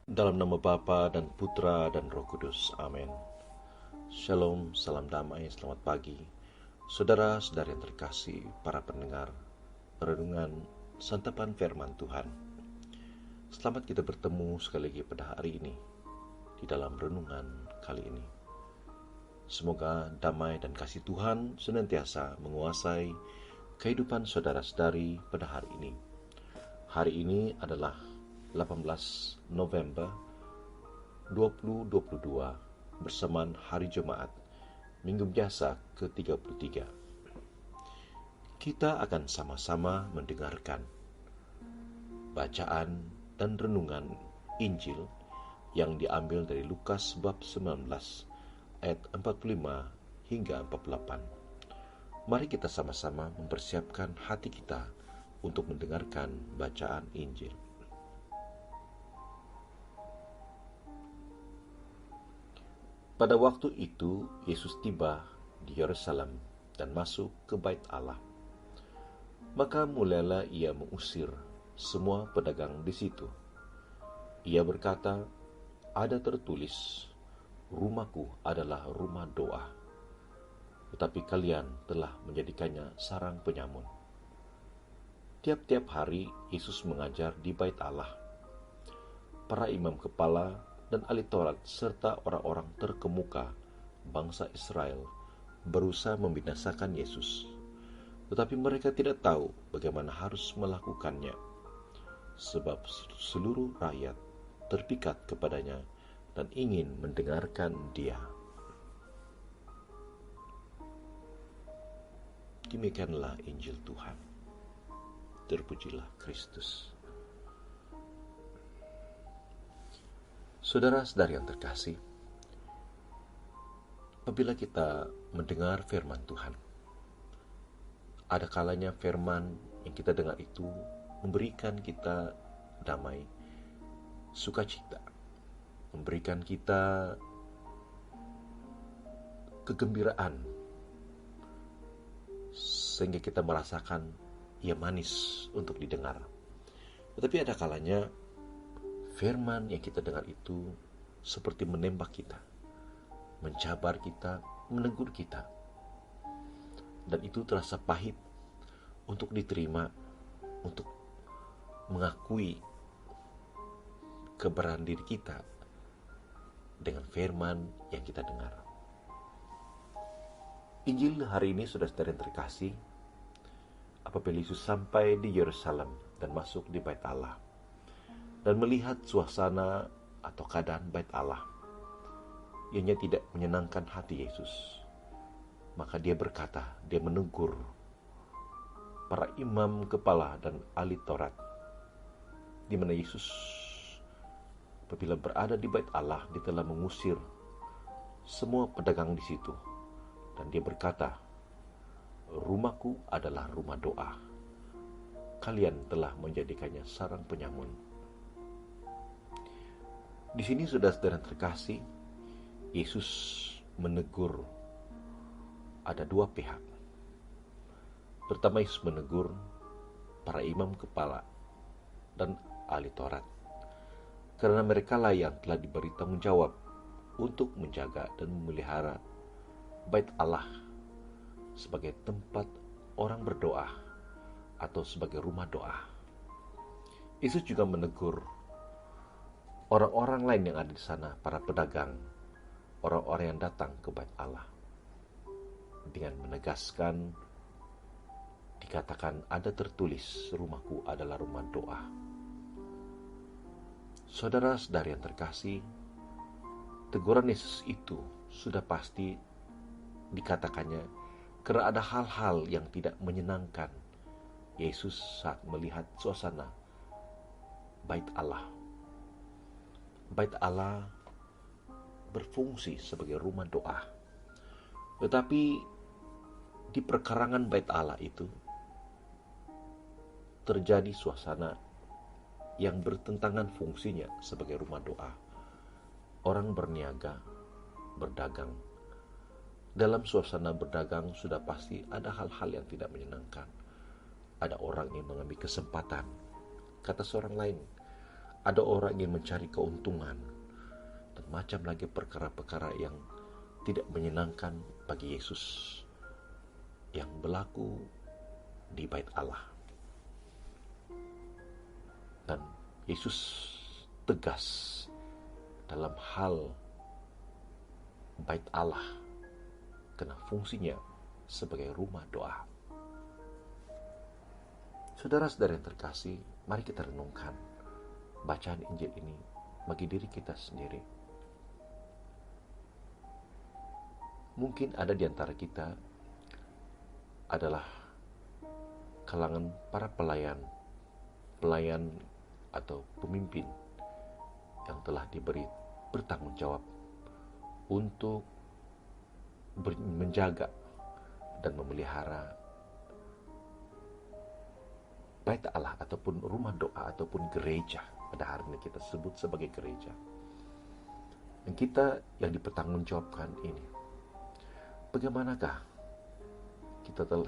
Dalam nama Bapa dan Putra dan Roh Kudus. Amin. Shalom, salam damai, selamat pagi. Saudara-saudari yang terkasih, para pendengar renungan santapan firman Tuhan. Selamat kita bertemu sekali lagi pada hari ini di dalam renungan kali ini. Semoga damai dan kasih Tuhan senantiasa menguasai kehidupan saudara-saudari pada hari ini. Hari ini adalah 18 November 2022 bersamaan Hari Jumat, Minggu Biasa ke-33. Kita akan sama-sama mendengarkan bacaan dan renungan Injil yang diambil dari Lukas bab 19 ayat 45 hingga 48. Mari kita sama-sama mempersiapkan hati kita untuk mendengarkan bacaan Injil. Pada waktu itu, Yesus tiba di Yerusalem dan masuk ke Bait Allah. Maka mulailah ia mengusir semua pedagang di situ. Ia berkata, "Ada tertulis, rumahku adalah rumah doa, tetapi kalian telah menjadikannya sarang penyamun." Tiap-tiap hari Yesus mengajar di Bait Allah. Para imam kepala dan ahli Taurat serta orang-orang terkemuka bangsa Israel berusaha membinasakan Yesus. Tetapi mereka tidak tahu bagaimana harus melakukannya, sebab seluruh rakyat terpikat kepadanya dan ingin mendengarkan Dia. Demikianlah Injil Tuhan. Terpujilah Kristus. Saudara-saudari yang terkasih, apabila kita mendengar firman Tuhan, ada kalanya firman yang kita dengar itu memberikan kita damai, sukacita, memberikan kita kegembiraan, sehingga kita merasakan ia manis untuk didengar. Tetapi ada kalanya firman yang kita dengar itu seperti menembak kita, mencabar kita, menegur kita. Dan itu terasa pahit untuk diterima, untuk mengakui keberadaan diri kita dengan firman yang kita dengar. Injil hari ini, saudara-saudara yang terkasih, apabila Yesus sampai di Yerusalem dan masuk di Bait Allah dan melihat suasana atau keadaan Bait Allah, ianya tidak menyenangkan hati Yesus. Maka dia berkata, dia menegur para imam kepala dan ahli Taurat, di mana Yesus apabila berada di Bait Allah, dia telah mengusir semua pedagang di situ. Dan dia berkata, "Rumahku adalah rumah doa. Kalian telah menjadikannya sarang penyamun." Di sini, saudara-saudara terkasih, Yesus menegur ada dua pihak. Pertama, Yesus menegur para imam kepala dan ahli Taurat, karena mereka lah yang telah diberi tanggung jawab untuk menjaga dan memelihara Bait Allah sebagai tempat orang berdoa atau sebagai rumah doa. Yesus juga menegur orang-orang lain yang ada di sana, para pedagang, orang-orang yang datang ke Bait Allah, dengan menegaskan, dikatakan ada tertulis, rumahku adalah rumah doa. Saudara-saudari yang terkasih, teguran Yesus itu sudah pasti dikatakannya karena ada hal-hal yang tidak menyenangkan Yesus saat melihat suasana Bait Allah. Bait Allah berfungsi sebagai rumah doa. Tetapi di perkarangan Bait Allah itu terjadi suasana yang bertentangan fungsinya sebagai rumah doa. Orang berniaga, berdagang. Dalam suasana berdagang sudah pasti ada hal-hal yang tidak menyenangkan. Ada orang yang mengambil kesempatan. Kata seorang lain, ada orang yang mencari keuntungan, dan macam lagi perkara-perkara yang tidak menyenangkan bagi Yesus yang berlaku di bait Allah. Dan Yesus tegas dalam hal bait Allah karena fungsinya sebagai rumah doa. Saudara-saudara yang terkasih, mari kita renungkan bacaan Injil ini bagi diri kita sendiri. Mungkin ada di antara kita adalah kalangan para pelayan atau pemimpin yang telah diberi bertanggung jawab untuk menjaga dan memelihara bait Allah ataupun rumah doa ataupun gereja. Pada hari ini kita sebut sebagai gereja. Dan kita yang dipertanggungjawabkan ini, bagaimanakah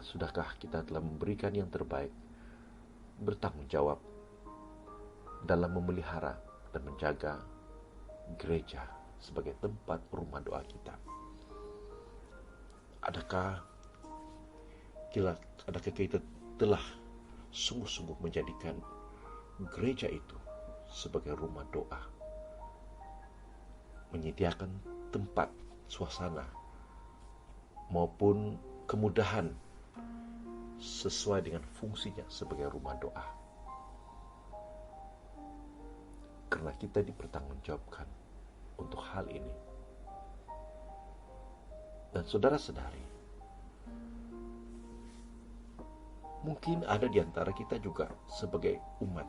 sudahkah kita telah memberikan yang terbaik, bertanggung jawab dalam memelihara dan menjaga gereja sebagai tempat rumah doa kita? Adakah kita telah sungguh-sungguh menjadikan gereja itu sebagai rumah doa, menyediakan tempat, suasana maupun kemudahan sesuai dengan fungsinya sebagai rumah doa? Karena kita dipertanggungjawabkan untuk hal ini. Dan saudara-saudari, mungkin ada di antara kita juga sebagai umat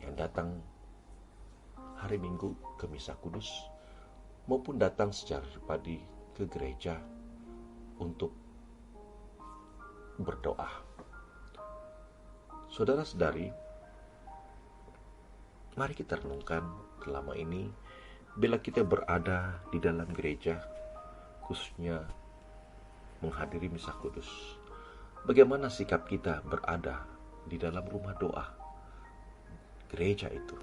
yang datang hari Minggu ke Misa Kudus maupun datang secara pribadi ke gereja untuk berdoa. Saudara-saudari, mari kita renungkan selama ini bila kita berada di dalam gereja, khususnya menghadiri Misa Kudus, bagaimana sikap kita berada di dalam rumah doa gereja itu?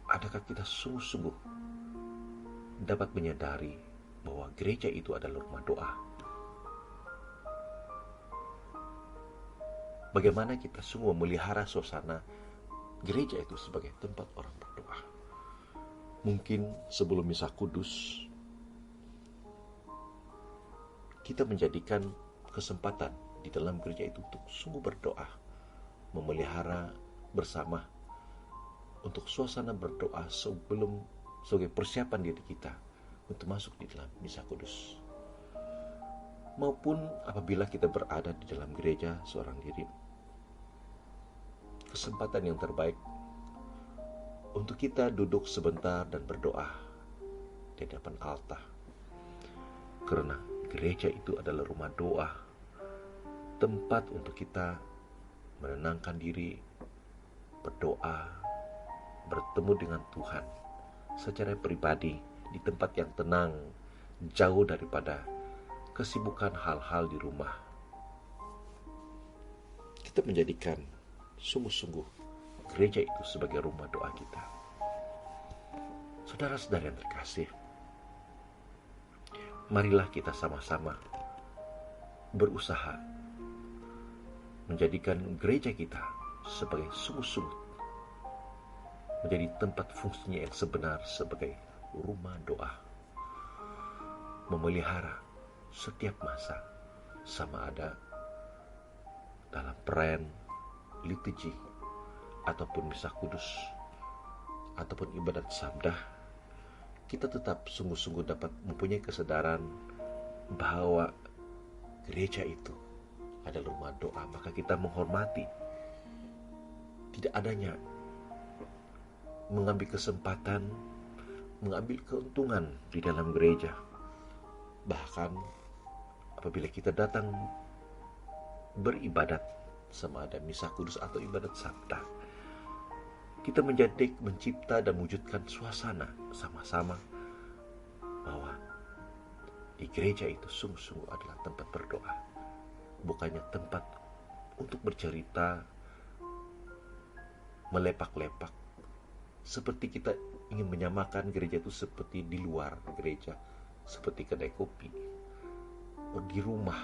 Adakah kita sungguh-sungguh dapat menyadari bahwa gereja itu adalah rumah doa? Bagaimana kita semua memelihara suasana gereja itu sebagai tempat orang berdoa? Mungkin sebelum Misa Kudus, kita menjadikan kesempatan di dalam gereja itu untuk sungguh berdoa, memelihara bersama untuk suasana berdoa sebagai persiapan diri kita untuk masuk di dalam Misa Kudus. Maupun apabila kita berada di dalam gereja seorang diri, kesempatan yang terbaik untuk kita duduk sebentar dan berdoa di depan altar. Karena gereja itu adalah rumah doa, tempat untuk kita menenangkan diri, berdoa, bertemu dengan Tuhan secara pribadi di tempat yang tenang, jauh daripada kesibukan hal-hal di rumah. Kita menjadikan sungguh-sungguh gereja itu sebagai rumah doa kita. Saudara-saudara yang terkasih, marilah kita sama-sama berusaha menjadikan gereja kita sebagai sungguh-sungguh menjadi tempat fungsinya yang sebenar sebagai rumah doa, memelihara setiap masa, sama ada dalam perayaan liturgi ataupun Misa Kudus ataupun ibadat sabda, kita tetap sungguh-sungguh dapat mempunyai kesadaran bahwa gereja itu adalah rumah doa. Maka kita menghormati tidak adanya mengambil kesempatan, mengambil keuntungan di dalam gereja. Bahkan apabila kita datang beribadat, sama ada Misa Kudus atau ibadat sabda, kita mencipta dan mewujudkan suasana sama-sama bahwa di gereja itu sungguh-sungguh adalah tempat berdoa, bukannya tempat untuk bercerita, melepak-lepak. Seperti kita ingin menyamakan gereja itu seperti di luar gereja, seperti kedai kopi, di rumah,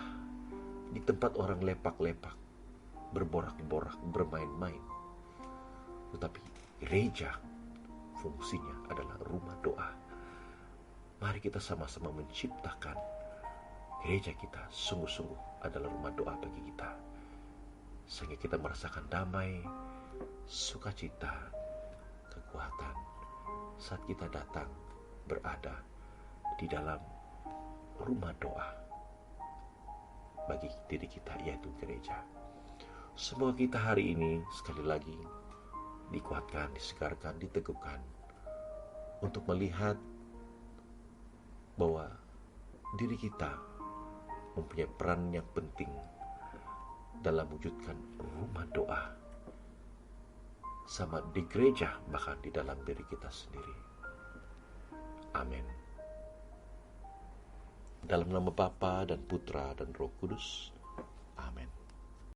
di tempat orang lepak-lepak, berborak-borak, bermain-main. Tetapi gereja fungsinya adalah rumah doa. Mari kita sama-sama menciptakan gereja kita sungguh-sungguh adalah rumah doa bagi kita, sehingga kita merasakan damai, sukacita, kekuatan saat kita datang berada di dalam rumah doa bagi diri kita, yaitu gereja. Semoga kita hari ini sekali lagi dikuatkan, disegarkan, diteguhkan untuk melihat bahwa diri kita mempunyai peran yang penting dalam mewujudkan rumah doa, sama di gereja, bahkan di dalam diri kita sendiri. Amin. Dalam nama Bapa dan Putra dan Roh Kudus.